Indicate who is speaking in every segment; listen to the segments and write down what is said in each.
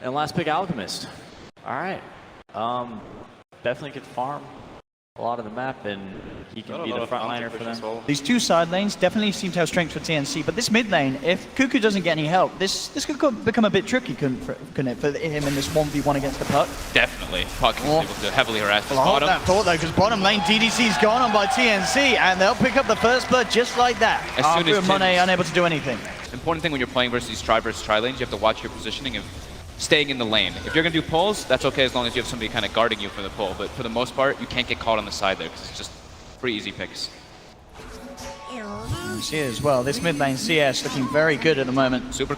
Speaker 1: And last pick, Alchemist. All right. Definitely could farm a lot of the map, and he can be the frontliner for them.
Speaker 2: Well. These two side lanes definitely seem to have strengths for TNC, but this mid lane, if Cuckoo doesn't get any help, this could become a bit tricky, couldn't it, for him in this 1v1 against the Puck?
Speaker 3: Definitely. Puck is able to heavily harass this bottom.
Speaker 2: Hold that thought though, because bottom lane DDC's gone on by TNC, and they'll pick up the first blood just like that.
Speaker 3: As soon as
Speaker 2: Monet unable to do anything.
Speaker 3: Important thing when you're playing versus these tri lanes, you have to watch your positioning and staying in the lane. If you're going to do pulls, that's okay as long as you have somebody kind of guarding you from the pull. But for the most part, you can't get caught on the side there because it's just pretty easy picks.
Speaker 2: You see as well, this mid lane CS looking very good at the moment.
Speaker 3: Super.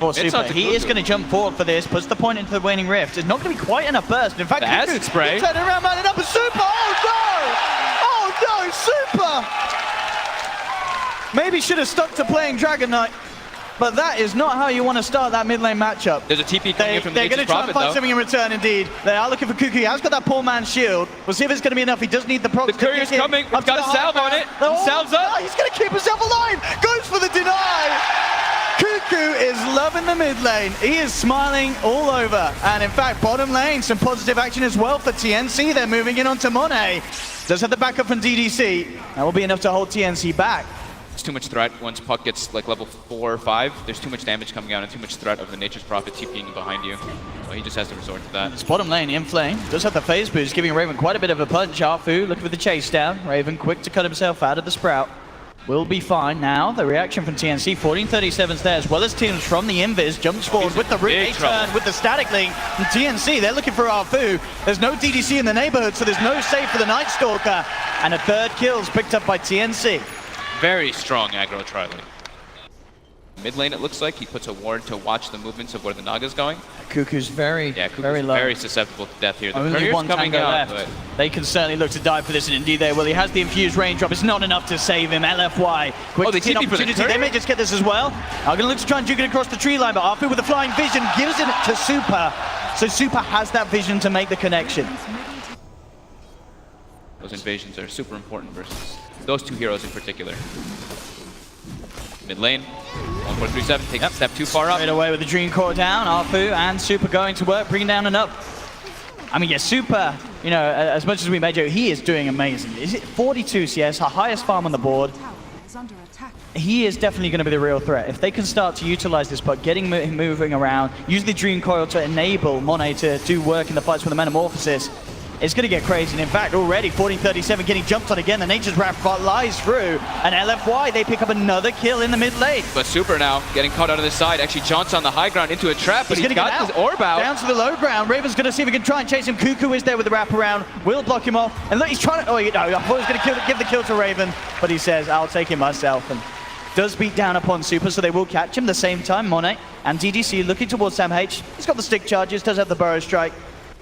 Speaker 2: He is going to jump forward for this, puts the point into the waning rift. It's not going to be quite enough burst. In fact,
Speaker 3: the acid spray.
Speaker 2: Turn around, man, and up a super. Oh no! Super! Maybe should have stuck to playing Dragon Knight. But that is not how you want to start that mid lane matchup.
Speaker 3: There's a TP coming in from the
Speaker 2: They're going to try and find something in return, indeed. They are looking for Cuckoo. He has got that poor man's shield. We'll see if it's going to be enough. He does need the procs.
Speaker 3: The courier's coming. We've got a salve on it. Salve's up.
Speaker 2: He's going to keep himself alive. Goes for the deny. Cuckoo is loving the mid lane. He is smiling all over. And in fact, bottom lane, some positive action as well for TNC. They're moving in onto Monet. Does have the backup from DDC. That will be enough to hold TNC back.
Speaker 3: It's too much threat once Puck gets like level 4 or 5. There's too much damage coming out and too much threat of the Nature's Prophet TPing behind you. So he just has to resort to that.
Speaker 2: It's bottom lane, Inflame does have the phase boost, giving Raven quite a bit of a punch. Arfu looking for the chase down. Raven quick to cut himself out of the Sprout. Will be fine now. The reaction from TNC, 1437's there, as well as teams from the Invis. Jumps forward with the root turn with the static link. And TNC, they're looking for Arfu. There's no DDC in the neighborhood, so there's no save for the Night Stalker. And a third kill's picked up by TNC.
Speaker 3: Very strong aggro tri-lane. Mid lane, it looks like he puts a ward to watch the movements of where the Naga's going.
Speaker 2: Cuckoo's very low.
Speaker 3: Very susceptible to death here. The
Speaker 2: Only one
Speaker 3: coming
Speaker 2: tango
Speaker 3: out,
Speaker 2: left. They can certainly look to die for this, and indeed they will. He has the infused raindrop. It's not enough to save him. LFY. Quick
Speaker 3: they TP for the
Speaker 2: opportunity. They may just get this as well. I'm going to look to try and juke it across the tree line, but Arfu with the flying vision gives it to Super. So Super has that vision to make the connection.
Speaker 3: Those invasions are super important versus those two heroes in particular. Mid lane, 1437 takes a step too far up.
Speaker 2: Straight away with the Dream Core down, Arfu and Super going to work, bringing down enough. I mean, yeah, Super, you know, as much as we made Joe, he is doing amazing. Is it 42 CS, our highest farm on the board? He is definitely going to be the real threat. If they can start to utilize this puck, getting him moving around, use the Dream Coil to enable Monet to do work in the fights with the Metamorphosis, it's going to get crazy. And in fact, already 1437 getting jumped on again. The Nature's Wrath lies through. And LFY, they pick up another kill in the mid lane.
Speaker 3: But Super now getting caught out of the side. Actually jaunts on the high ground into a trap, but he's got his orb out.
Speaker 2: Down to the low ground. Raven's going to see if he can try and chase him. Cuckoo is there with the wraparound. Will block him off. And look, he's trying to... Oh, you know, I thought he was going to give the kill to Raven. But he says, I'll take him myself. And does beat down upon Super, so they will catch him. At the same time, Monet and DDC looking towards Sam H. He's got the stick charges, does have the burrow strike.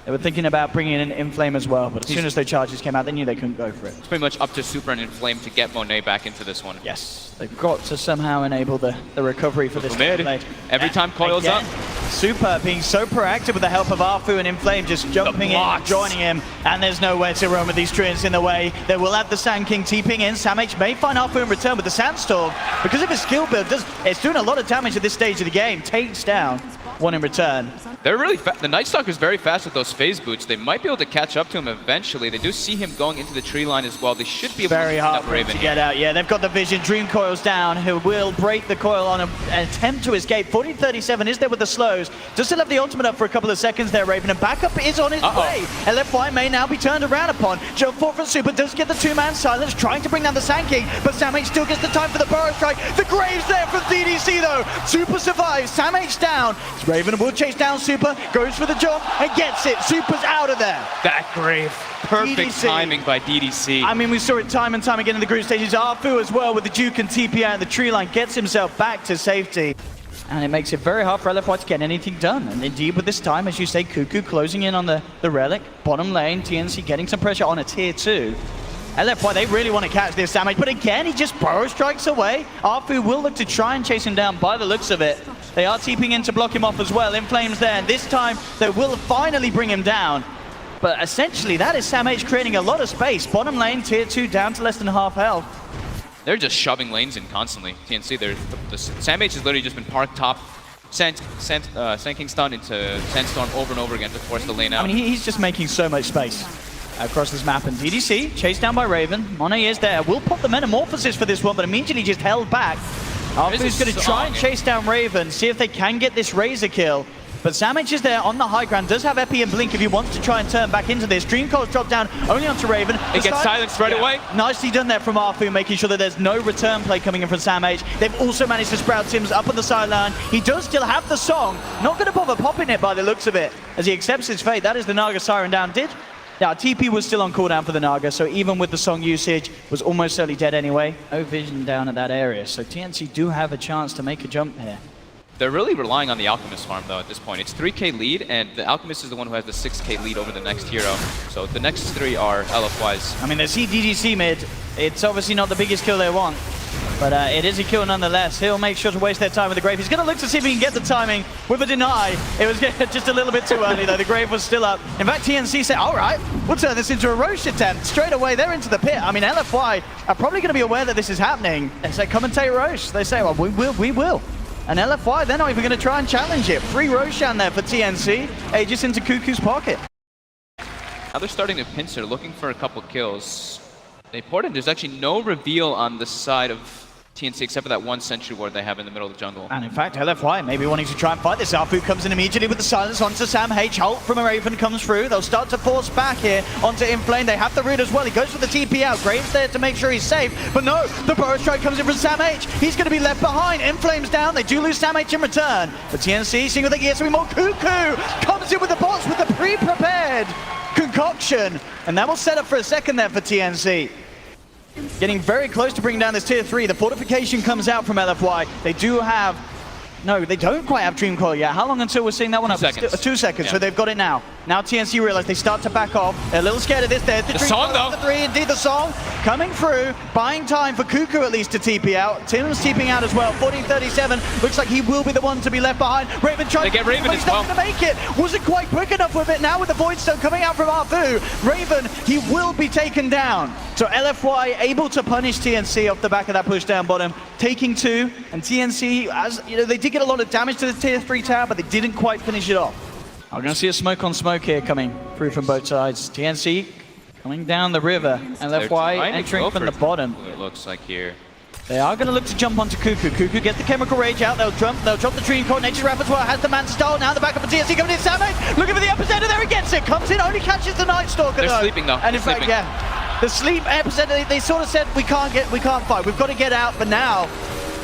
Speaker 2: They were thinking about bringing in Inflame as well, but as soon as those charges came out, they knew they couldn't go for it.
Speaker 3: It's pretty much up to Super and Inflame to get Monet back into this one.
Speaker 2: Yes, they've got to somehow enable the recovery for this play.
Speaker 3: Every time Coil's up.
Speaker 2: Super being so proactive with the help of Arfu and Inflame, just jumping in, joining him, and there's nowhere to roam with these Treants in the way. They will have the Sand King TPing in. Sam H may find Arfu in return with the Sandstorm. Because of his skill build, it's doing a lot of damage at this stage of the game. Takes down one in return.
Speaker 3: They're really fast. The Night Stalker's very fast with those phase boots. They might be able to catch up to him eventually. They do see him going into the tree line as well. They should be able
Speaker 2: to
Speaker 3: hard for Raven
Speaker 2: to get out. Yeah, they've got the vision. Dream Coil's down. Who will break the coil on an attempt to escape. 1437 is there with the slows. Does still have the ultimate up for a couple of seconds there, Raven. And backup is on his way. LFY may now be turned around upon. Jump forward from Super. Does get the two-man silence. Trying to bring down the Sand King. But Sam H still gets the time for the burrow strike. The Grave's there from DDC though. Super survives. Sam H down. Raven will chase down Super. Goes for the jump and gets it. Super's out of there.
Speaker 3: That Grave. Perfect
Speaker 2: DDC.
Speaker 3: timing by DDC.
Speaker 2: I mean, we saw it time and time again in the group stages. Arfu as well with the Duke and TP out in the tree line gets himself back to safety. And it makes it very hard for LFY to get anything done. And indeed, with this time, as you say, Cuckoo closing in on the relic. Bottom lane, TNC getting some pressure on a tier 2. LFY, they really want to catch this damage, but again, he just burrow strikes away. Arfu will look to try and chase him down by the looks of it. They are TPing in to block him off as well. Inflame's there, and this time they will finally bring him down. But essentially, that is Sam H creating a lot of space. Bottom lane, tier 2, down to less than half health.
Speaker 3: They're just shoving lanes in constantly. TNC, Sam H has literally just been parked top Sand King stun into Sandstorm over and over again to force the lane out.
Speaker 2: I mean, he's just making so much space across this map. And DDC, chased down by Raven. Monet is there. Will pop the Metamorphosis for this one, but immediately just held back. Alpha's going to try and chase down Raven, see if they can get this Razor kill. But Samich is there on the high ground, does have Epi and Blink if he wants to try and turn back into this. Dreamcore's dropped down only onto Raven.
Speaker 3: It gets silenced right away.
Speaker 2: Nicely done there from Arfu, making sure that there's no return play coming in from Sam H. They've also managed to sprout Sims up on the sideline. He does still have the song. Not going to bother popping it by the looks of it, as he accepts his fate. That is the Naga Siren down. Yeah, TP was still on cooldown for the Naga, so even with the song usage, was almost certainly dead anyway. No vision down at that area, so TNC do have a chance to make a jump here.
Speaker 3: They're really relying on the Alchemist farm, though, at this point. It's 3k lead, and the Alchemist is the one who has the 6k lead over the next hero. So the next three are LFYs.
Speaker 2: I mean, they see DDC mid. It's obviously not the biggest kill they want, but it is a kill nonetheless. He'll make sure to waste their time with the Grave. He's going to look to see if he can get the timing with a deny. It was just a little bit too early, though. The Grave was still up. In fact, TNC said, all right, we'll turn this into a Roche attempt. Straight away, they're into the pit. I mean, LFY are probably going to be aware that this is happening. They say, come and take Roche. They say, well, we will. And LFY, they're not even going to try and challenge it. Free Roshan there for TNC. Aegis into Cuckoo's pocket.
Speaker 3: Now they're starting to pincer, looking for a couple kills. They ported. There's actually no reveal on the side of TNC except for that one sentry ward they have in the middle of the jungle.
Speaker 2: And in fact, LFY maybe wanting to try and fight this. Arfu comes in immediately with the silence onto Sam H. Holt from a Raven comes through. They'll start to force back here onto Inflame. They have the root as well. He goes for the TP out. Graves there to make sure he's safe. But no, the Burrow Strike comes in from Sam H. He's going to be left behind. Inflame's down. They do lose Sam H in return. But TNC, seeing what they get, so more. Cuckoo comes in with the bots with the pre-prepared concoction. And that will set up for a second there for TNC. Getting very close to bringing down this tier 3. The fortification comes out from LFY. They do have... No, they don't quite have Dreamcoil yet. How long until we're seeing that one up?
Speaker 3: 2 seconds.
Speaker 2: 2 seconds,
Speaker 3: yeah.
Speaker 2: So they've got it now. Now TNC realize they start to back off. They're a little scared of this. There's the
Speaker 3: song, though.
Speaker 2: The 3, indeed, the song coming through. Buying time for Cuckoo at least to TP out. Tim's TPing out as well. 14:37. Looks like he will be the one to be left behind. Raven trying
Speaker 3: to get Raven
Speaker 2: but he's not going to make it. Wasn't quite quick enough with it. Now with the Void Stone coming out from Arfu. Raven, he will be taken down. So LFY able to punish TNC off the back of that push down bottom. Taking 2. And TNC, as you know, they did get a lot of damage to the tier 3 tower, but they didn't quite finish it off. I'm going to see a smoke on smoke here coming through from both sides. TNC coming down the river. LFY entering from the bottom.
Speaker 3: It looks like here.
Speaker 2: They are going to look to jump onto Cuckoo. Cuckoo gets the Chemical Rage out. They'll drop the Dream Core. Nature's Wrap as well. Has the Manta Style. Now the backup of TNC coming in. Savage looking for the epicenter. There he gets it. Comes in. Only catches the Night Stalker.
Speaker 3: They're sleeping though.
Speaker 2: And in fact, yeah, the sleep epicenter. They sort of said we can't fight. We've got to get out. But now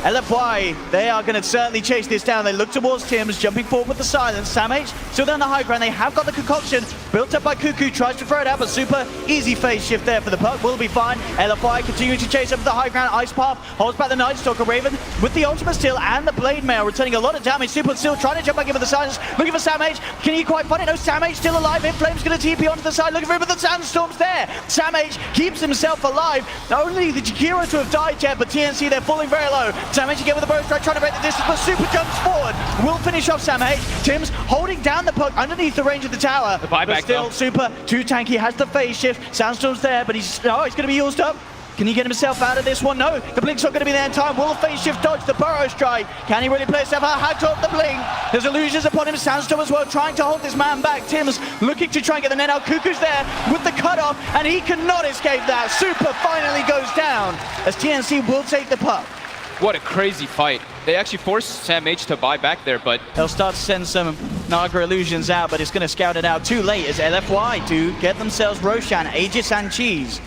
Speaker 2: LFY, they are going to certainly chase this down. They look towards Tim's, jumping forward with the silence. Sam H still down the high ground. They have got the concoction built up by Cuckoo. Tries to throw it out, but super easy phase shift there for the puck. Will be fine. LFY continuing to chase up the high ground. Ice Path holds back the Night Stalker. Raven with the ultimate steal and the Blade Mail, returning a lot of damage. Super still trying to jump back in with the silence. Looking for Sam H. Can he quite find it? No, Sam H still alive. Inflame's going to TP onto the side. Looking for him, but the Sandstorm's there. Sam H keeps himself alive. Not only the Jakiro to have died yet, but TNC, they're falling very low. Sam H again with the burst. Trying to break the distance, but Super jumps forward. Will finish off Sam H. Tim's holding down the puck underneath the range of the tower.
Speaker 3: The buyback,
Speaker 2: but still,
Speaker 3: though. Super
Speaker 2: too tanky. Has the phase shift. Sandstorm's there, but he's going to be used up. Can he get himself out of this one? No. The Blink's not going to be there in time. Will phase shift dodge the Burrow Strike? Can he really play himself out? Hacked off the Blink. There's illusions upon him. Sandstorm as well, trying to hold this man back. Tim's looking to try and get the net out. Cuckoo's there with the cutoff, and he cannot escape that. Super finally goes down as TNC will take the puck.
Speaker 3: What a crazy fight. They actually forced Sam H to buy back there, but
Speaker 2: they'll start to send some Naga illusions out, but it's going to scout it out too late as LFY do get themselves Roshan, Aegis, and Cheese.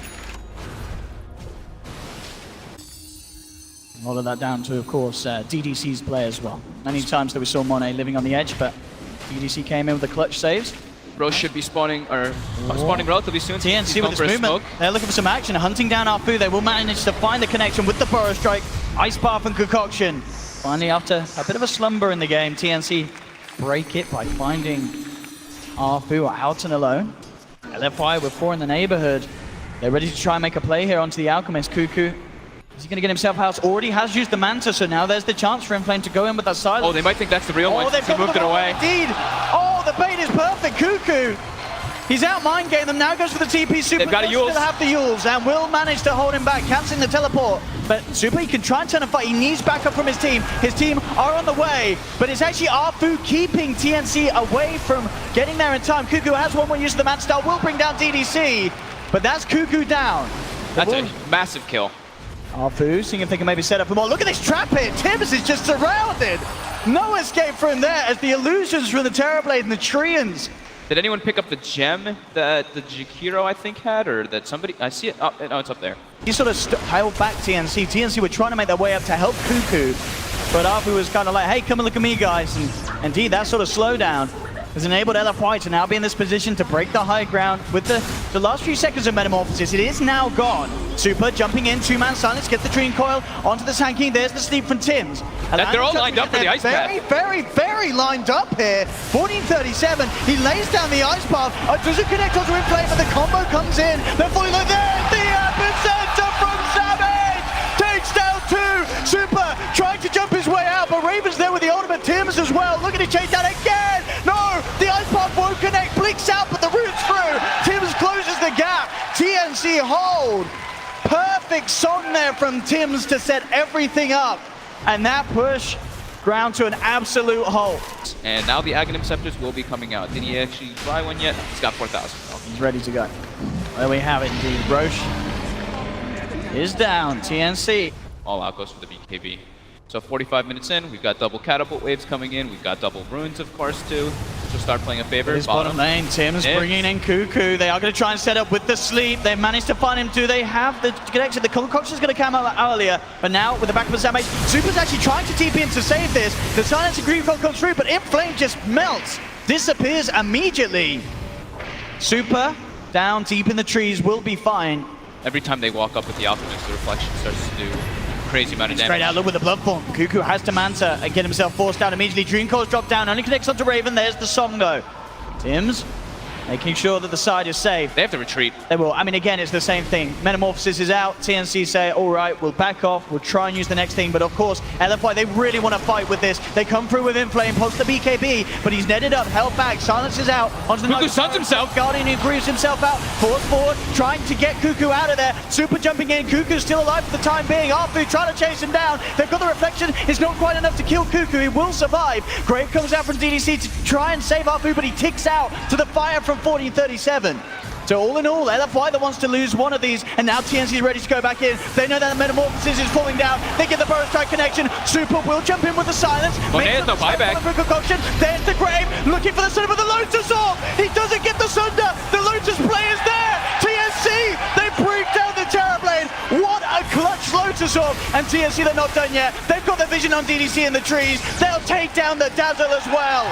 Speaker 2: A lot of that down to, of course, DDC's play as well. Many times that we saw Monet living on the edge, but DDC came in with the clutch saves.
Speaker 3: Roche should be spawning relatively soon.
Speaker 2: TNC with his movement. They're looking for some action, hunting down Arfu. They will manage to find the connection with the Burrow Strike, Ice Path and Concoction. Finally, after a bit of a slumber in the game, TNC break it by finding Arfu out and alone. LFY with 4 in the neighborhood. They're ready to try and make a play here onto the Alchemist. Cuckoo, is he going to get himself out? Already has used the Manta, so now there's the chance for Inflame to go in with that silence.
Speaker 3: Oh, they might think that's the real one.
Speaker 2: They've
Speaker 3: moved it away.
Speaker 2: Indeed. Oh, the bait is perfect. Cuckoo He's out mind game them now, goes for the TP. Super
Speaker 3: They've got a
Speaker 2: does
Speaker 3: Yules.
Speaker 2: still have the Yules and will manage to hold him back, cancelling the teleport. But Super, he can try and turn a fight. He needs backup from his team. His team are on the way, but it's actually Arfu keeping TNC away from getting there in time. Cuckoo has one more use of the match style, will bring down DDC, but that's Cuckoo down.
Speaker 3: That's a massive kill.
Speaker 2: Arfu seeing if they can maybe set up for more. Look at this trap hit. Tibbs is just surrounded. No escape from there as the illusions from the Terrorblade and the Treants.
Speaker 3: Did anyone pick up the gem that the Jakiro, I think, had? Or that somebody... I see it. Oh, no, it's up there.
Speaker 2: He sort of held back TNC. TNC were trying to make their way up to help Cuckoo. But Arfu was kind of like, hey, come and look at me, guys. And indeed, that sort of slowdown has enabled LFY to now be in this position to break the high ground with the last few seconds of Metamorphosis. It is now gone. Super jumping in, two-man silence, gets the Dream Coil onto the Sand King. There's the sleep from Tims.
Speaker 3: They're all lined up for the ice path.
Speaker 2: Very lined up here. 1437, he lays down the ice path. Doesn't connect onto Inflame, but the combo comes in. They're falling like there's the epicenter from Savage. Takes down two. Super trying to jump his way out, but Raven's there with the ultimate. Tims as well, looking to chase down again. No, the ice path won't connect. Blinks out, but the route's through. Tims closes the gap. TNC hold. Perfect song there from Tims to set everything up. And that push ground to an absolute halt.
Speaker 3: And now the Aghanim Scepters will be coming out. Didn't he actually try one yet? He's got 4,000.
Speaker 2: He's ready to go. There we have it indeed. Roche is down. TNC.
Speaker 3: All out goes for the BKB. So 45 minutes in, we've got double catapult waves coming in. We've got double runes, of course, too, which will start playing a favor.
Speaker 2: His bottom lane, Tims bringing in Cuckoo. They are going to try and set up with the sleep. They've managed to find him. Do they have the connection? The concoction's going to come out earlier, but now with the back of the damage, Super's actually trying to TP in to save this. The silence and green cold comes through, but Inflame just melts, disappears immediately. Super down deep in the trees, will be fine.
Speaker 3: Every time they walk up with the Alchemist, the reflection starts to do crazy amount of damage.
Speaker 2: Straight out, look with the blood form. Cuckoo has to Manta and get himself forced down immediately. Dream Core's dropped down, only connects onto Raven. There's the song though. Tims making sure that the side is safe.
Speaker 3: They have to retreat.
Speaker 2: They will. I mean, again, it's the same thing. Metamorphosis is out. TNC say, all right, we'll back off. We'll try and use the next thing. But of course, LFY, they really want to fight with this. They come through with Inflame, post the BKB, but he's netted up, held back. Silence is out. Onto the
Speaker 3: Cuckoo stuns himself.
Speaker 2: Guardian agrees himself out. Force forward, trying to get Cuckoo out of there. Super jumping in. Cuckoo's still alive for the time being. Arfu trying to chase him down. They've got the reflection. It's not quite enough to kill Cuckoo. He will survive. Grave comes out from DDC to try and save Arfu, but he ticks out to the fire from 1437. So all in all, LFY that wants to lose one of these, and now TNC is ready to go back in. They know that the Metamorphosis is falling down. They get the Burrow Strike connection. Super will jump in with the silence.
Speaker 3: There's no buyback.
Speaker 2: There's the Grave, looking for the Sunder with the Lotus Orb. He doesn't get the Sunder. The Lotus play is there. TNC, they bring down the Terrorblade. What a clutch Lotus Orb. And TNC, they're not done yet. They've got the vision on DDC in the trees. They'll take down the Dazzle as well.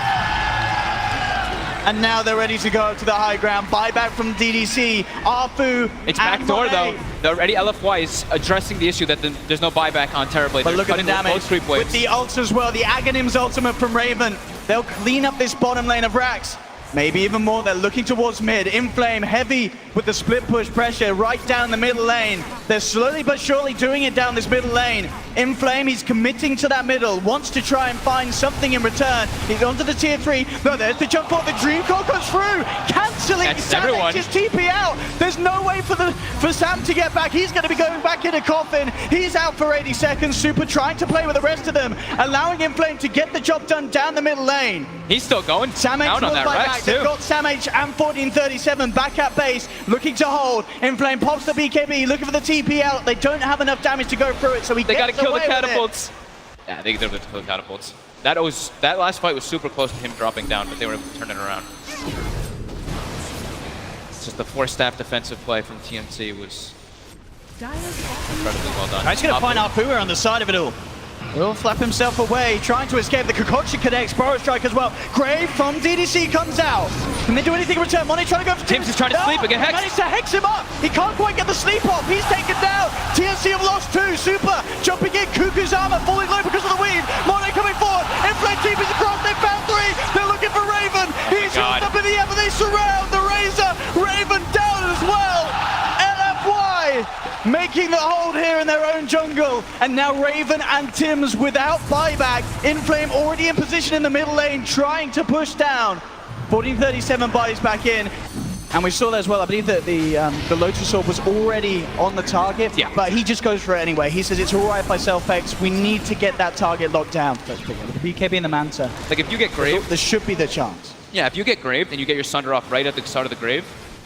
Speaker 2: And now they're ready to go to the high ground. Buyback from DDC, Arfu.
Speaker 3: It's backdoor though. Already LFY is addressing the issue that there's no buyback on Terrorblade.
Speaker 2: But look at the damage with the ults as well. The Aghanim's ultimate from Raven. They'll clean up this bottom lane of Rax. Maybe even more. They're looking towards mid. Inflame heavy with the split push pressure right down the middle lane. They're slowly but surely doing it down this middle lane. Inflame, he's committing to that middle, wants to try and find something in return. He's onto the tier 3. No, there's the jump forward. The Dream Core goes through, cancelling Samage's TP out. There's no way for Sam to get back. He's going to be going back in a coffin. He's out for 80 seconds. Super trying to play with the rest of them, allowing Inflame to get the job done down the middle lane.
Speaker 3: He's still going down on that Rex too.
Speaker 2: They've got Samage and 1437 back at base, looking to hold. Inflame pops the BKB, looking for the TP out. They don't have enough damage to go through it, so he
Speaker 3: they
Speaker 2: gets
Speaker 3: gotta kill the
Speaker 2: away
Speaker 3: catapults. Yeah, they have to kill the catapults. That last fight was super close to him dropping down, but they were able to turn it around. It's just the 4-staff defensive play from TNC was incredibly well done.
Speaker 2: He's going to find Arfu on the side of it all. Will flap himself away, trying to escape. The concoction connects, Burrow Strike as well. Grave from DDC comes out. Can they do anything in return? Money trying to go for
Speaker 3: Tims is trying to sleep again.
Speaker 2: He managed to hex him up. He can't quite get the sleep off. He's taken down. TNC have lost 2. Super jumping in. Cuckoo's armor falling low because of the weave. Money coming forward. Inflame TP's across. They found 3. They're looking for Raven. He's up in the air, but they surround the Razor. Raven down as well. LFY making the hold here in their own jungle. And now Raven and Tims without buyback. Inflame already in position in the middle lane, trying to push down. 1437 buys back in. And we saw that as well. I believe that the Lotus Orb was already on the target,
Speaker 3: Yeah.
Speaker 2: but he just goes for it anyway. He says it's all right if I self-X. We need to get that target locked down. Let's pick it. The BKB and the Manta.
Speaker 3: Like if you get Grave,
Speaker 2: There should be the chance.
Speaker 3: yeah, if you get Graved and you get your Sunder off right at the start of the Grave,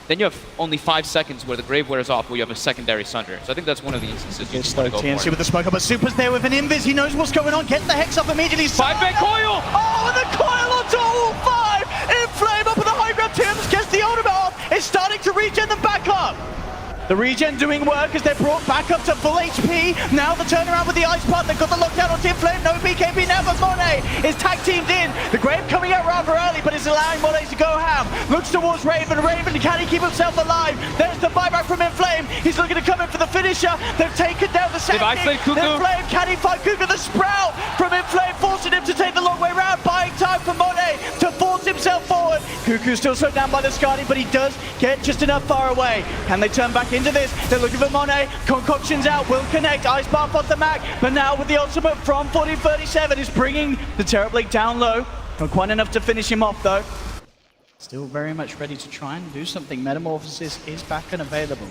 Speaker 3: then you have only 5 seconds where the Grave wears off, where you have a secondary Sunder. So I think that's one of the instances you
Speaker 2: It's
Speaker 3: just want
Speaker 2: slow
Speaker 3: to go
Speaker 2: TNC
Speaker 3: for.
Speaker 2: with the smoke up, but Super's there with an invis. He knows what's going on. Gets the Hex up immediately.
Speaker 3: 5-bet coil!
Speaker 2: Oh, and the coil onto all 5! Inflame up with the high grab. Tim's gets the ultimate off. It's starting to regen them back up. The regen doing work as they're brought back up to full HP. Now the turnaround with the Ice Part. They've got the lockdown on Inflame. No BKB now, but Monet is tag teamed in. The Grave coming out rather early, but it's allowing Monet to go ham. Looks towards Raven. Raven, can he keep himself alive? There's the buyback from Inflame. He's looking to come in for the finisher. They've taken down the second. Inflame, can he fight Kuka? The Sprout from Inflame, forcing him to take the long way round, buying time for Monet to force himself forward. Kuku's still slowed down by the Scotty, but he does get just enough far away. Can they turn back into this? They're looking for Monet. Concoction's out, will connect. Ice Bath off the Mac, but now with the ultimate from 1437 is bringing the Terrorblade down low. Not quite enough to finish him off though. Still very much ready to try and do something. Metamorphosis is back and available.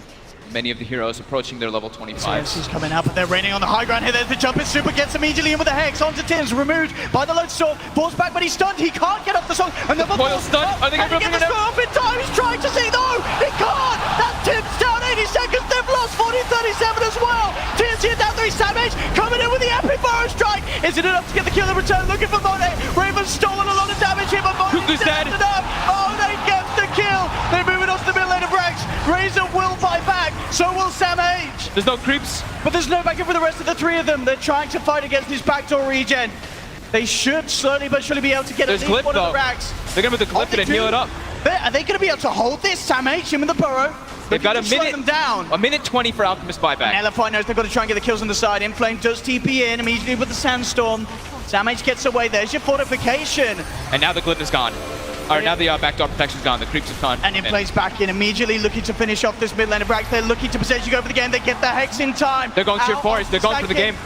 Speaker 3: Many of the heroes approaching their level 25.
Speaker 2: TNC's coming out, but they're raining on the high ground here. There's the jump in. Super gets immediately in with the Hex onto Tim's. Removed by the Lotus Orb. Falls back, but he's stunned. He can't get off the song. Another
Speaker 3: Coil stun. I think
Speaker 2: and he
Speaker 3: everyone's
Speaker 2: gets the
Speaker 3: gonna
Speaker 2: stun up in time. He's trying to see. No, he can't. That's Tim's down 80 seconds. They've lost 40-37 as well. TNC are down 3. Savage coming in with the epic Burrow Strike. Is it enough to get the kill in return? Looking for Monet. Raven's stolen a lot of damage here, but Monet's
Speaker 3: dead.
Speaker 2: enough. Oh, they get the kill. They're moving off the middle lane of Rex. Razor will fight back. So will Sam H.
Speaker 3: There's no creeps.
Speaker 2: But there's no backup for the rest of the 3 of them. They're trying to fight against this backdoor regen. They should slowly but surely be able to get
Speaker 3: There's
Speaker 2: at least
Speaker 3: Glyph,
Speaker 2: one of
Speaker 3: though.
Speaker 2: the racks.
Speaker 3: They're going to put the Glyph in and heal it up.
Speaker 2: Are they going to be able to hold this? Sam H, him and the Burrow.
Speaker 3: They've got a
Speaker 2: Slow
Speaker 3: minute,
Speaker 2: them down.
Speaker 3: a minute 20 for Alchemist buyback.
Speaker 2: And LFY knows they've got to try and get the kills on the side. Inflame does TP in immediately with the Sandstorm. Sam H gets away. There's your fortification.
Speaker 3: And now the Glyph is gone. Or now the backdoor protection's gone. The creeps have gone.
Speaker 2: And Inflame's back in immediately, looking to finish off this mid lane of Brax. They're looking to potentially go for the game. They get the Hex in time.
Speaker 3: They're going tier 4s. They're going for the game.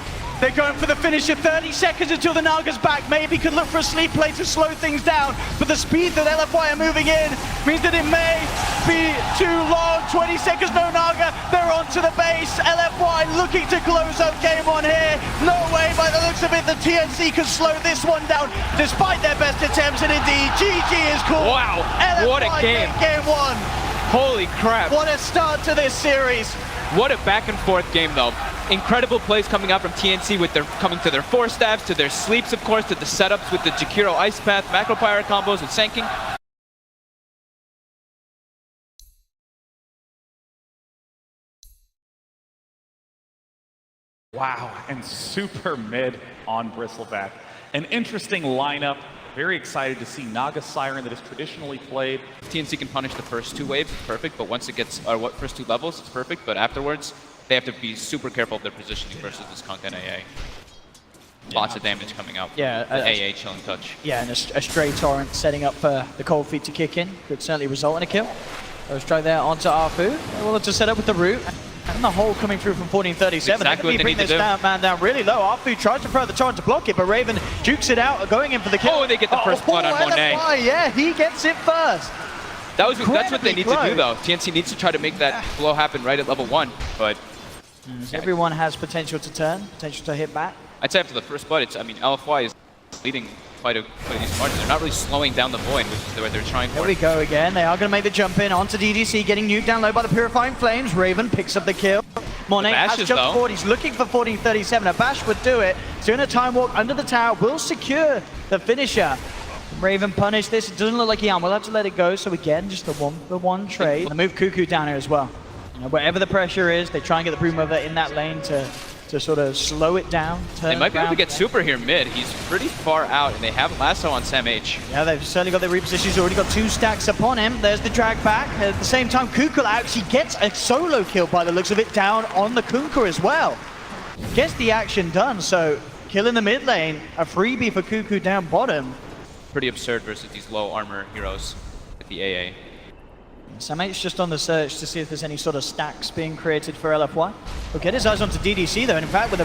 Speaker 2: They're going for the finisher. 30 seconds until the Naga's back. Maybe could look for a sleep play to slow things down. But the speed that LFY are moving in means that it may be too long. 20 seconds, no Naga. They're onto the base. LFY looking to close up game 1 here. No way, by the looks of it, the TNC can slow this one down despite their best attempts. And indeed, GG is cool.
Speaker 3: Wow,
Speaker 2: LFY
Speaker 3: what a game.
Speaker 2: Game 1.
Speaker 3: Holy crap.
Speaker 2: What a start to this series.
Speaker 3: What a back and forth game though. Incredible plays coming out from TNC with their coming to their 4 stabs, to their sleeps of course, to the setups with the Jakiro Ice Path, Macro Pyre combos with Sanking.
Speaker 4: Wow, and super mid on Bristleback. An interesting lineup. Very excited to see Naga Siren that is traditionally played.
Speaker 3: If TNC can punish the first 2 waves, it's perfect, but once it gets, or what first 2 levels, it's perfect, but afterwards, they have to be super careful of their positioning versus this Content AA. Lots of damage coming out from
Speaker 2: Yeah,
Speaker 3: the AA chilling touch.
Speaker 2: Yeah, and a stray torrent setting up for the cold feet to kick in could certainly result in a kill. Goes straight there onto Arfu. They're willing to set up with the root. And the hole coming through from 1437.
Speaker 3: Exactly what they
Speaker 2: bring
Speaker 3: need to
Speaker 2: this
Speaker 3: do.
Speaker 2: man down really low. Arfu tries to throw the torrent to block it, but Raven jukes it out, going in for the kill.
Speaker 3: Oh, they get the first blood on Monet.
Speaker 2: LFY, yeah, he gets it first.
Speaker 3: That's what they need to do
Speaker 2: Incredibly
Speaker 3: though. TNC needs to try to make that blow happen right at level 1, but
Speaker 2: Everyone has potential to turn, potential to hit back.
Speaker 3: I'd say after the first blood, I mean, LFY is leading quite a decent margin. They're not really slowing down the void, which is what they're trying
Speaker 2: There
Speaker 3: for.
Speaker 2: we go again. They are going to make the jump in onto DDC, getting nuked down low by the Purifying Flames. Raven picks up the kill. Monet has
Speaker 3: Bashes,
Speaker 2: jumped
Speaker 3: though.
Speaker 2: forward. He's looking for 1437. A Bash would do it. Doing a time walk under the tower will secure the finisher. Raven punished this. It doesn't look like he will have to let it go. So again, just a 1-for-1 trade. They move Cuckoo down here as well. You know, wherever the pressure is, they try and get the Broom over in that lane to sort of slow it down.
Speaker 3: They might be able to
Speaker 2: around.
Speaker 3: get Super here mid. He's pretty far out, and they have Lasso on Sam H.
Speaker 2: Yeah, they've certainly got their repositions. He's already got 2 stacks upon him. There's the drag back. At the same time, Kunkka actually gets a solo kill by the looks of it down on the Kunkka as well. Gets the action done, so kill in the mid lane, a freebie for Cuckoo down bottom.
Speaker 3: Pretty absurd versus these low armor heroes with the AA.
Speaker 2: Samh just on the search to see if there's any sort of stacks being created for LFY. He'll get his eyes onto DDC though, and in fact with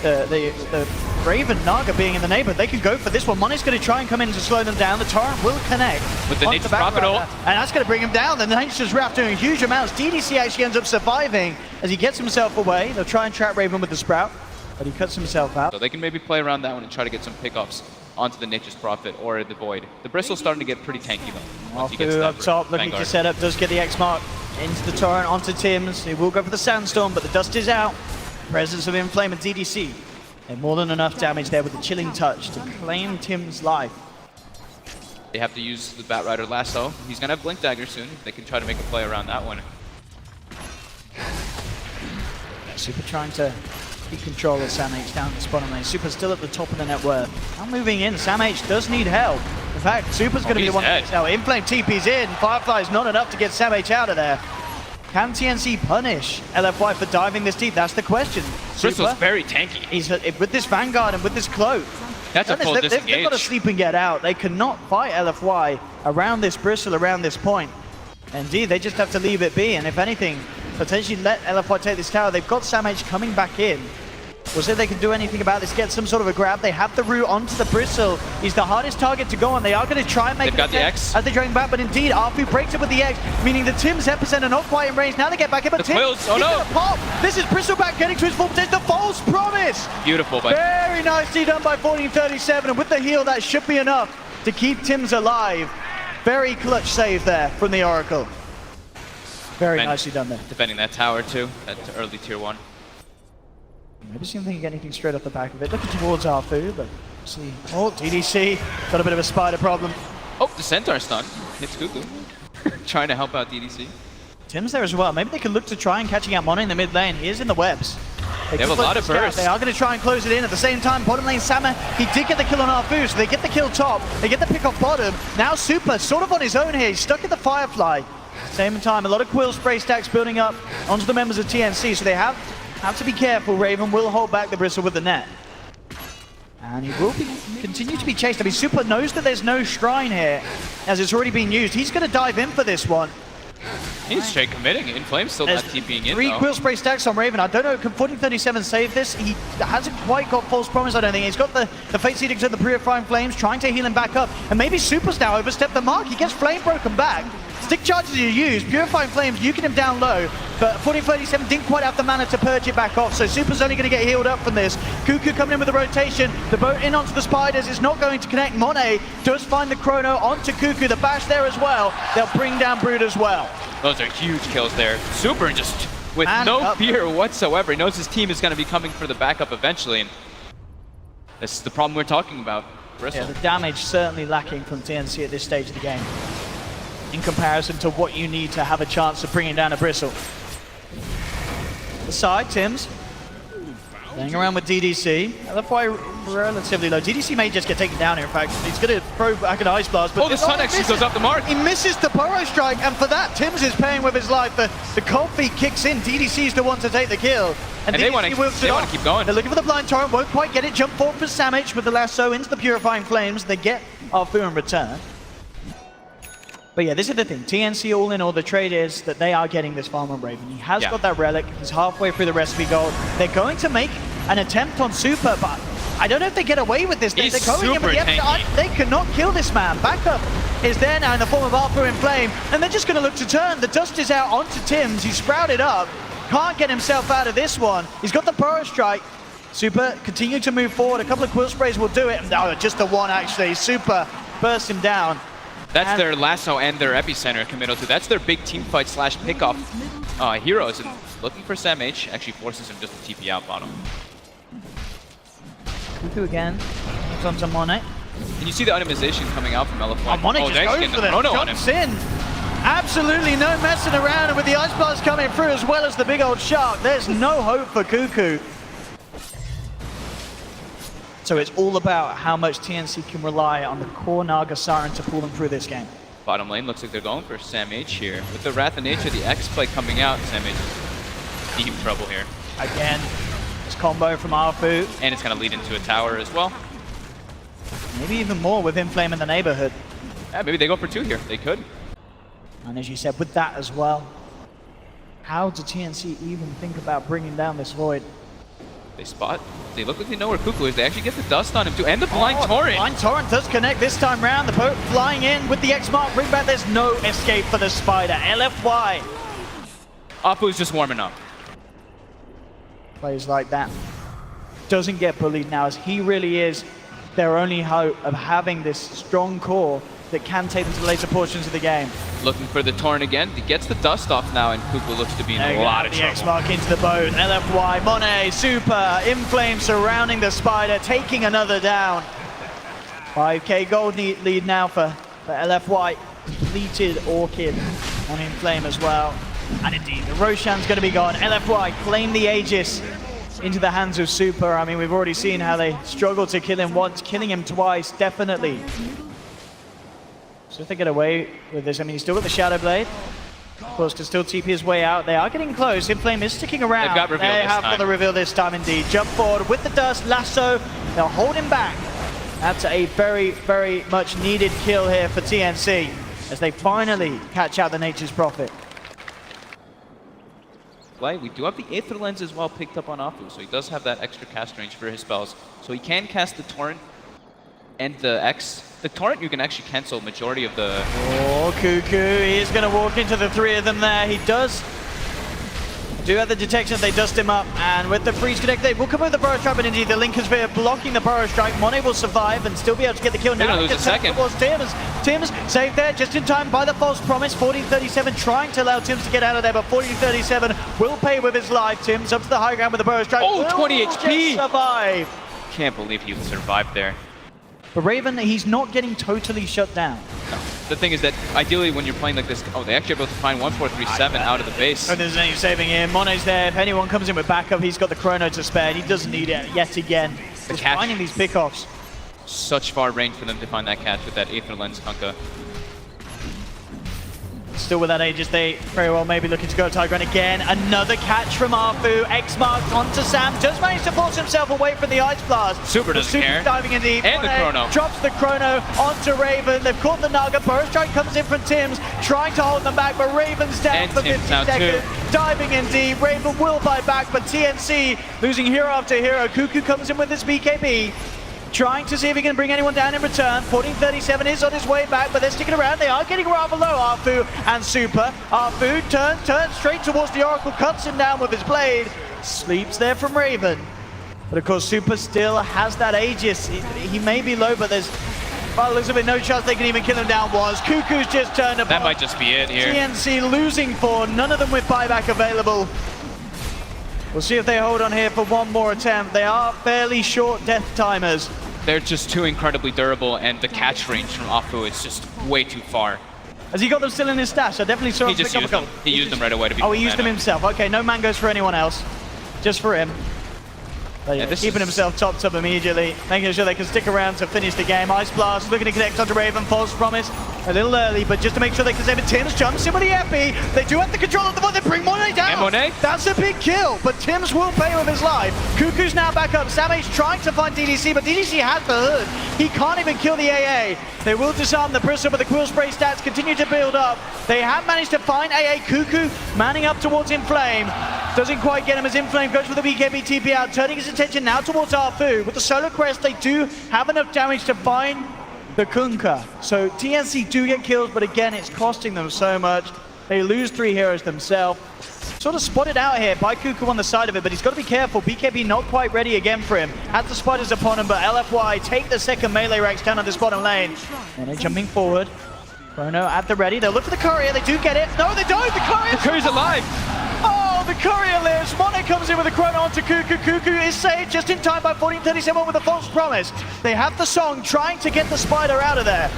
Speaker 2: the Raven Naga being in the neighborhood, they can go for this one. Money's going to try and come in to slow them down. The Torrent will connect.
Speaker 3: With the Nature's Prophet ult.
Speaker 2: And that's going to bring him down. The Nature's Wrath doing huge amounts. DDC actually ends up surviving as he gets himself away. They'll try and trap Raven with the Sprout, but he cuts himself out.
Speaker 3: So they can maybe play around that one and try to get some pickoffs onto the Nature's Prophet or the Void. The Bristle's starting to get pretty tanky though. Once he gets
Speaker 2: up
Speaker 3: that
Speaker 2: top, looking to set up, does get the X mark into the Torrent, onto Tims. He will go for the Sandstorm, but the dust is out. Presence of Inflame and DDC. And more than enough damage there with the Chilling Touch to claim Tim's life.
Speaker 3: They have to use the Batrider Lasso. He's going to have Blink Dagger soon. They can try to make a play around that one.
Speaker 2: Super trying to keep control of Samh down at the bottom lane. Super still at the top of the net worth. Now moving in, Samh does need help. In fact, Super's going to be the one that gets help. Inflame TP's in. Firefly's not enough to get Samh out of there. Can TNC punish LFY for diving this deep? That's the question.
Speaker 3: Bristle's very tanky.
Speaker 2: He's with this Vanguard and with this cloak.
Speaker 3: That's a full disengage.
Speaker 2: They've got to sleep and get out. They cannot fight LFY around this Bristle, around this point. Indeed, they just have to leave it be. And if anything, potentially let LFY take this tower. They've got Samh coming back in. We'll see if they can do anything about this, get some sort of a grab. They have the route onto the Bristle. He's the hardest target to go on. They are going to try and make
Speaker 3: They've got the X.
Speaker 2: as they drag back, but indeed, Arfu breaks it with the X, meaning the Tim's epicenter not quite in range. Now they get back in, but Tim,
Speaker 3: oh no!
Speaker 2: Pop. This is Bristleback getting to his full potential. The false promise!
Speaker 3: Beautiful, but
Speaker 2: Very nicely done by 1437, and with the heal, that should be enough to keep Tim's alive. Very clutch save there from the Oracle. Very nicely done there.
Speaker 3: Defending that tower too, that early tier 1.
Speaker 2: Maybe see if they can get anything straight off the back of it. Looking towards Arfu, but see. Oh, DDC got a bit of a spider problem.
Speaker 3: Oh, the Centaur stun hits Cuckoo. Trying to help out DDC.
Speaker 2: Tim's there as well. Maybe they can look to try and catching out Mono in the mid lane. He is in the webs.
Speaker 3: They have a lot of bursts.
Speaker 2: They are going to try and close it in. At the same time, bottom lane Samh, he did get the kill on Arfu, so they get the kill top. They get the pick off bottom. Now Super sort of on his own here. He's stuck in the Firefly. Same time, a lot of Quill spray stacks building up onto the members of TNC, so they have to be careful. Raven will hold back the Bristle with the net. And he will continue to be chased. I mean, Super knows that there's no shrine here, as it's already been used. He's going to dive in for this one.
Speaker 3: He's straight committing. Inflame's still not TPing in,
Speaker 2: 3 Quill spray stacks on Raven. I don't know, can 1437 save this? He hasn't quite got false promise, I don't think. He's got the Fate Edict and the Purifying Flames, trying to heal him back up. And maybe Super's now overstepped the mark. He gets flame broken back. Stick charges are used, Purifying Flames, you can him down low, but 1437 didn't quite have the mana to purge it back off, so Super's only going to get healed up from this. Cuckoo coming in with the rotation, the boat in onto the Spiders, is not going to connect. Monet does find the Chrono onto Cuckoo, the bash there as well. They'll bring down Brood as well.
Speaker 3: Those are huge kills there. Super just with no fear whatsoever. He knows his team is going to be coming for the backup eventually, and this is the problem we're talking about. Bristle.
Speaker 2: Yeah, the damage certainly lacking from TNC at this stage of the game, in comparison to what you need to have a chance of bringing down a Bristle. The side, Tims. Playing around with DDC. LFY relatively low. DDC may just get taken down here, in fact. He's going to throw back an Ice Blast. But
Speaker 3: the Sun actually goes up the mark.
Speaker 2: He misses the Burrow Strike, and for that, Tims is paying with his life. The cold feet kicks in. DDC's the one to take the kill. And
Speaker 3: they want to keep going.
Speaker 2: They're looking for the blind torrent, won't quite get it. Jump forward for Samh with the lasso into the Purifying Flames. They get Arfu in return. But yeah, this is the thing. TNC all in all, the trade is that they are getting this farm on Raven. He has got that relic. He's halfway through the recipe gold. They're going to make an attempt on Super, but I don't know if they get away with this. They're going in with the they cannot kill this man. Backup is there now in the form of Arthur in Flame, and they're just going to look to turn. The dust is out onto Tims. He's sprouted up. Can't get himself out of this one. He's got the Burrow Strike. Super continuing to move forward. A couple of Quill Sprays will do it. No, just the one actually. Super bursts him down.
Speaker 3: That's their lasso and their epicenter committal to. That's their big team fight / pickoff heroes. And looking for Samh actually forces him just to TP out bottom.
Speaker 2: Cuckoo again. Comes on Monet.
Speaker 3: And you see the itemization coming out from LFY.
Speaker 2: Monet just goes for them. Jumps in. Absolutely no messing around. And with the Ice Blast coming through as well as the big old shark, there's no hope for Cuckoo. So it's all about how much TNC can rely on the core Naga Siren to pull them through this game.
Speaker 3: Bottom lane looks like they're going for Samh here. With the Wrath of Nature, the X play coming out, Samh is deep trouble here.
Speaker 2: Again, this combo from Arfu.
Speaker 3: And it's going to lead into a tower as well.
Speaker 2: Maybe even more with Inflame in the neighborhood.
Speaker 3: Yeah, maybe they go for 2 here. They could.
Speaker 2: And as you said, with that as well, how do TNC even think about bringing down this Void?
Speaker 3: They spot. They look like they know where Cuckoo is. They actually get the dust on him too. And the Blind Torrent.
Speaker 2: Blind Torrent does connect this time round. The boat flying in with the X-Mark bring back. There's no escape for the Spider. LFY.
Speaker 3: Apu's just warming up.
Speaker 2: Plays like that. Doesn't get bullied now, as he really is their only hope of having this strong core that can take them to the later portions of the game.
Speaker 3: Looking for the Torrent again. He gets the dust off now, and Cuckoo looks to be in a lot of
Speaker 2: the
Speaker 3: trouble.
Speaker 2: X-Mark into the boat. LFY, Monet, Super, Inflame surrounding the Spider, taking another down. 5k gold lead now for LFY. Completed Orchid on Inflame as well. And indeed, the Roshan's going to be gone. LFY claim the Aegis into the hands of Super. I mean, we've already seen how they struggled to kill him once, killing him twice, definitely. So if they get away with this, I mean, he's still got the Shadow Blade. Of course, can still TP his way out. They are getting close. Inflame is sticking around.
Speaker 3: They've got reveal
Speaker 2: They
Speaker 3: this
Speaker 2: have
Speaker 3: time.
Speaker 2: got the reveal this time, indeed. Jump forward with the dust, lasso. They'll hold him back. That's a very, very much needed kill here for TNC as they finally catch out the Nature's Prophet.
Speaker 3: We do have the Aether Lens as well picked up on Apu, so he does have that extra cast range for his spells. So he can cast the Torrent and the X. The Torrent you can actually cancel majority of the...
Speaker 2: Oh, Cuckoo is going to walk into the three of them there. He does do have the detection. They dust him up, and with the freeze connect, they will come with the Burrow Strike, but indeed the Lincoln Sphere blocking the Burrow Strike. Monet will survive and still be able to get the kill.
Speaker 3: They're
Speaker 2: Now
Speaker 3: gonna lose a second.
Speaker 2: towards Tims. Tims saved there just in time by the false promise. 1437 trying to allow Tims to get out of there, but 1437 will pay with his life. Tims up to the high ground with the Burrow Strike.
Speaker 3: Oh,
Speaker 2: Will
Speaker 3: 20
Speaker 2: just
Speaker 3: HP.
Speaker 2: survive.
Speaker 3: Can't believe he survived there.
Speaker 2: But Raven, he's not getting totally shut down.
Speaker 3: No. The thing is that ideally when you're playing like this, oh, they actually are able to find 1437 out of the base.
Speaker 2: Oh, there's any saving him. Monet's there. If anyone comes in with backup, he's got the chrono to spare, and he doesn't need it yet again. He's
Speaker 3: catch.
Speaker 2: finding these pickoffs.
Speaker 3: Such far range for them to find that catch with that Aether Lens Kunkka.
Speaker 2: Still with that Aegis, they very well may be looking to go Tiger. And again, another catch from Arfu. X-Mark onto Sam. Just managed to force himself away from the Ice Blast.
Speaker 3: Super doesn't care.
Speaker 2: Diving in deep.
Speaker 3: And the chrono.
Speaker 2: Drops the chrono onto Raven. They've caught the Naga. Burrow Strike comes in from Tims, trying to hold them back, but Raven's down
Speaker 3: And
Speaker 2: for
Speaker 3: Tims
Speaker 2: 50
Speaker 3: now
Speaker 2: seconds.
Speaker 3: too.
Speaker 2: Diving in deep. Raven will fight back, but TNC losing hero after hero. Cuckoo comes in with his BKB. Trying to see if he can bring anyone down in return. 1437 is on his way back, but they're sticking around. They are getting rather low, Arfu and Super. Arfu turns straight towards the Oracle, cuts him down with his blade. Sleeps there from Raven. But of course, Super still has that Aegis. He may be low, but there's, well, looks like no chance they can even kill him down once. Cuckoo's just turned apart.
Speaker 3: That might just be it here.
Speaker 2: TNC losing 4, none of them with buyback available. We'll see if they hold on here for one more attempt. They are fairly short death timers.
Speaker 3: They're just too incredibly durable, and the catch range from Apu is just way too far.
Speaker 2: Has he got them still in his stash? I definitely saw
Speaker 3: He
Speaker 2: him
Speaker 3: just
Speaker 2: pick up
Speaker 3: used
Speaker 2: a
Speaker 3: them.
Speaker 2: couple.
Speaker 3: He used them right away to be.
Speaker 2: Oh, he used them himself. Okay, no mangoes for anyone else. Just for him. But yeah,
Speaker 3: this
Speaker 2: keeping
Speaker 3: is-
Speaker 2: himself topped up immediately, making sure they can stick around to finish the game. Ice Blast looking to connect onto Raven. False promise a little early, but just to make sure they can save it. Tims jumps in with the Epi. They do have the control of the ball. They bring Monet down.
Speaker 3: And Monet?
Speaker 2: That's a big kill, but Tims will pay with his life. Cuckoo's now back up. Samage trying to find DDC, but DDC has the hood. He can't even kill the AA. They will disarm the Bristle, but the Quill Spray stats continue to build up. They have managed to find AA. Cuckoo manning up towards Inflame. Doesn't quite get him as Inflame goes for the BKB TP out, turning his attention now towards Arfu. With the Solar Crest, they do have enough damage to find the Kunkka. So TNC do get kills, but again, it's costing them so much. They lose 3 heroes themselves. Sort of spotted out here by Cuckoo on the side of it, but he's got to be careful. BKB not quite ready again for him. Has the spiders upon him, but LFY take the second melee Rex down on this bottom lane. And they're jumping forward. Chrono at the ready. They'll look for the courier. They do get it. No, they don't. The courier's
Speaker 3: alive.
Speaker 2: Oh, the courier lives. Monet comes in with a chrono onto Cuckoo. Cuckoo is saved just in time by 1437 with a false promise. They have the song trying to get the spider out of there.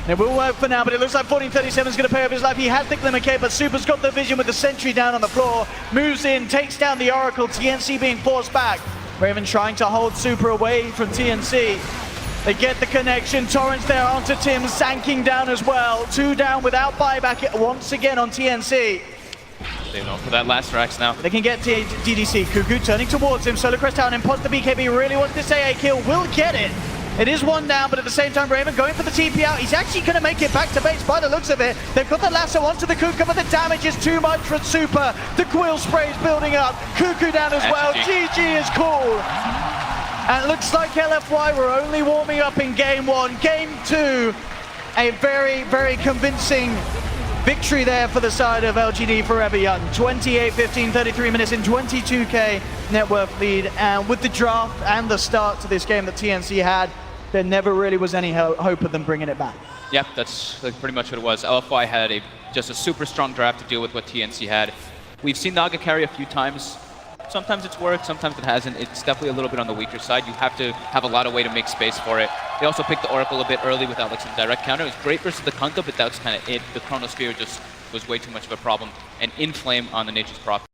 Speaker 2: It will work for now, but it looks like 1437 is going to pay off his life. He has the Glimmer Cape, but Super's got the vision with the sentry down on the floor. Moves in, takes down the Oracle. TNC being forced back. Raven trying to hold Super away from TNC. They get the connection. Torrent's there onto Tim, sanking down as well. 2 down without buyback once again on TNC.
Speaker 3: They go for that last Rex now.
Speaker 2: They can get DDC. Cuckoo turning towards him. Solar Crest down, imposter BKB really wants this AA kill. Will get it. It is one down, but at the same time, Raven going for the TP out. He's actually going to make it back to base by the looks of it. They've got the lasso onto the Kuka, but the damage is too much for Super. The quill spray is building up. Cuckoo down as well. GG is cool. And it looks like LFY were only warming up in game 1. Game 2, a very, very convincing victory there for the side of LGD Forever Young. 28-15, 33 minutes in, 22k net worth lead. And with the draft and the start to this game that TNC had, there never really was any hope of them bringing it back.
Speaker 3: Yep, that's pretty much what it was. LFY had just a super strong draft to deal with what TNC had. We've seen Naga carry a few times. Sometimes it's worked, sometimes it hasn't. It's definitely a little bit on the weaker side. You have to have a lot of way to make space for it. They also picked the Oracle a bit early without like some direct counter. It was great versus the Kunkka, but that's kind of it. The Chronosphere just was way too much of a problem. And Inflame on the Nature's Prophet